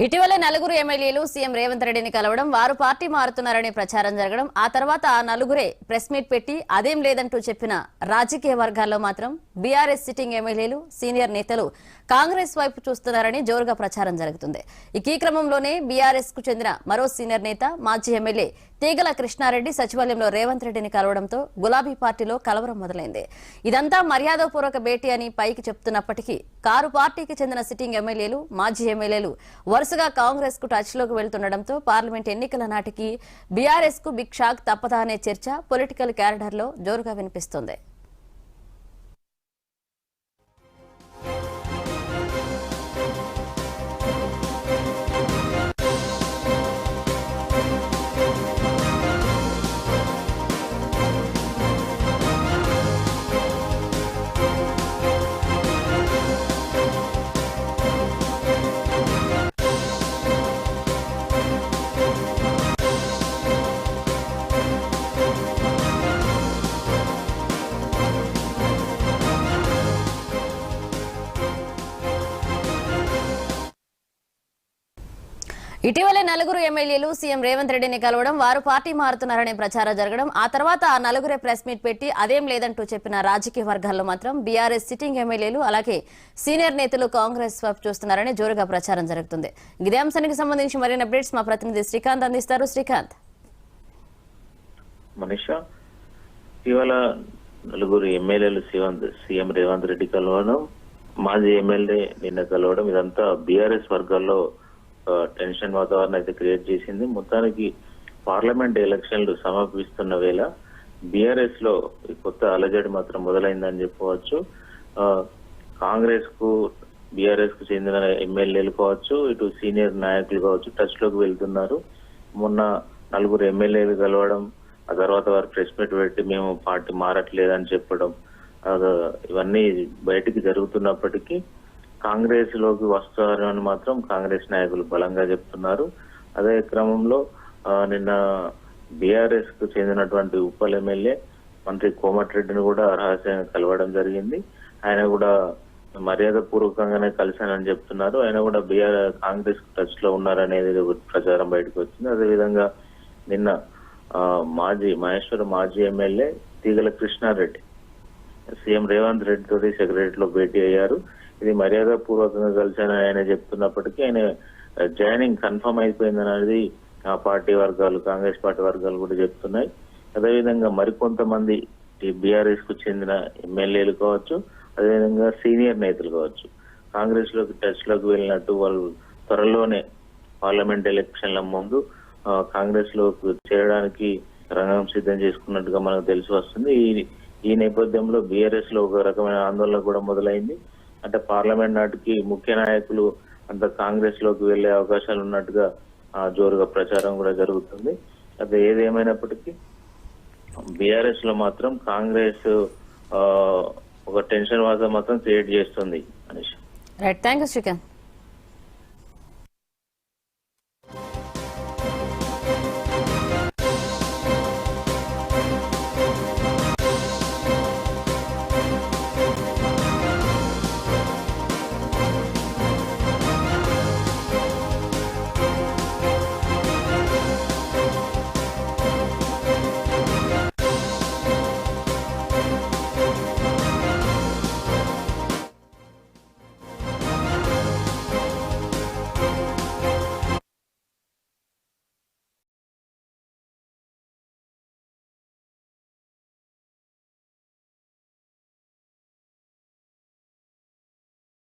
ఇటీవల నలుగురు ఎమ్మెల్యేలు సీఎం రేవంత్ రెడ్డిని కలవడం, వారు పార్టీ మారుతున్నారనే ప్రచారం జరగడం, ఆ తర్వాత ఆ నలుగురే ప్రెస్ మీట్ పెట్టి అదేం లేదంటూ చెప్పిన రాజకీయ వర్గాల్లో మాత్రం బీఆర్ఎస్ సిట్టింగ్ ఎమ్మెల్యేలు, సీనియర్ నేతలు కాంగ్రెస్ వైపు చూస్తున్నారని జోరుగా ప్రచారం జరుగుతుంది. ఈ క్రమంలోనే బీఆర్ఎస్ కు చెందిన మరో సీనియర్ నేత, మాజీ ఎమ్మెల్యే తీగల కృష్ణారెడ్డి సచివాలయంలో రేవంత్ రెడ్డిని కలవడంతో గులాబీ పార్టీలో కలవరం మొదలైంది. ఇదంతా మర్యాదపూర్వక భేటీ అని పైకి చెప్తున్నప్పటికీ కారు పార్టీకి చెందిన సిట్టింగ్ ఎమ్మెల్యేలు, మాజీ ఎమ్మెల్యేలు వరుసగా కాంగ్రెస్ కు టచ్ లోకి వెళ్తుండటంతో పార్లమెంట్ ఎన్నికల నాటికి బీఆర్ఎస్ కు బిగ్ షాక్ తప్పదా అనే చర్చ పొలిటికల్ క్యారిడార్ లో జోరుగా వినిపిస్తోంది. ఇటీవలే నలుగురు ఎమ్మెల్యేలు సీఎం రేవంత్ రెడ్డిని కలవడం, వారు పార్టీ మారుతున్నారనే ప్రచారం జరగడం, ఆ తర్వాత ఆ నలుగురే ప్రెస్ మీట్ పెట్టి అదేం లేదంటూ చెప్పిన రాజకీయ వర్గాల్లో మాత్రం బీఆర్ఎస్ సిట్టింగ్ ఎమ్మెల్యేలు, అలాగే సీనియర్ నేతలు కాంగ్రెస్ వైపు చూస్తున్నారని జోరుగా ప్రచారం జరుగుతుంది. ఇదే అంశానికి సంబంధించి మరిన్ని అప్డేట్స్ మా ప్రతినిధి శ్రీకాంత్ అందిస్తారు. శ్రీకాంత్. మనీషా, ఇవాళ నలుగురు ఎమ్మెల్యేలు సీఎం రేవంత్ రెడ్డి కలవడం, మాజీ ఎమ్మెల్యే నిన్న కలవడం, ఇదంతా బీఆర్ఎస్ వర్గాల్లో టెన్షన్ వాతావరణం అయితే క్రియేట్ చేసింది. మొత్తానికి పార్లమెంట్ ఎలక్షన్లు సమర్పిస్తున్న వేళ బీఆర్ఎస్ లో కొత్త అలజడి మాత్రం మొదలైందని చెప్పవచ్చు. కాంగ్రెస్ కు, బీఆర్ఎస్ కు చెందిన ఎమ్మెల్యేలు కావచ్చు, ఇటు సీనియర్ నాయకులు కావచ్చు టచ్ లోకి వెళ్తున్నారు. మొన్న నలుగురు ఎమ్మెల్యేలు కలవడం, ఆ తర్వాత వారు ప్రెస్ మీట్ పెట్టి మేము పార్టీ మారట్లేదని చెప్పడం, ఇవన్నీ బయటికి జరుగుతున్నప్పటికీ కాంగ్రెస్ లోకి వస్తారని మాత్రం కాంగ్రెస్ నాయకులు బలంగా చెప్తున్నారు. అదే క్రమంలో నిన్న బీఆర్ఎస్ కు చెందినటువంటి ఉప్పల్ ఎమ్మెల్యే మంత్రి కోమటిరెడ్డిని కూడా రహస్యంగా కలవడం జరిగింది. ఆయన కూడా మర్యాద పూర్వకంగానే కలిశానని చెప్తున్నారు. ఆయన కూడా కాంగ్రెస్ టచ్ లో ఉన్నారనేది ప్రచారం బయటకు వచ్చింది. అదేవిధంగా నిన్న మహేశ్వర మాజీ ఎమ్మెల్యే తీగల కృష్ణారెడ్డి సీఎం రేవంత్ రెడ్డి తోటి సెక్రటరీలో భేటీ అయ్యారు. ఇది మర్యాద పూర్వకంగా కలిశానని ఆయన చెప్తున్నప్పటికీ ఆయన జాయినింగ్ కన్ఫర్మ్ అయిపోయిందనేది ఆ పార్టీ వర్గాలు, కాంగ్రెస్ పార్టీ వర్గాలు కూడా చెప్తున్నాయి. అదేవిధంగా మరికొంతమంది బీఆర్ఎస్ కు చెందిన ఎమ్మెల్యేలు కావచ్చు, అదేవిధంగా సీనియర్ నేతలు కావచ్చు కాంగ్రెస్ లోకి టచ్ లోకి వెళ్ళినట్టు వాళ్ళు త్వరలోనే పార్లమెంట్ ఎలక్షన్ల ముందు కాంగ్రెస్ లోకి చేరడానికి రంగం సిద్ధం చేసుకున్నట్టుగా మనకు తెలిసి వస్తుంది. ఈ నేపథ్యంలో బీఆర్ఎస్ లో ఒక రకమైన ఆందోళన కూడా మొదలైంది. అంటే పార్లమెంట్ నాటికి ముఖ్య నాయకులు అంత కాంగ్రెస్ లోకి వెళ్లే అవకాశాలు ఉన్నట్టుగా జోరుగా ప్రచారం కూడా జరుగుతుంది. అది ఏదేమైనప్పటికీ బీఆర్ఎస్ లో మాత్రం కాంగ్రెస్ ఒక టెన్షన్ వాతావరణం మాత్రం క్రియేట్ చేస్తుంది. Right, thank you Srikanth.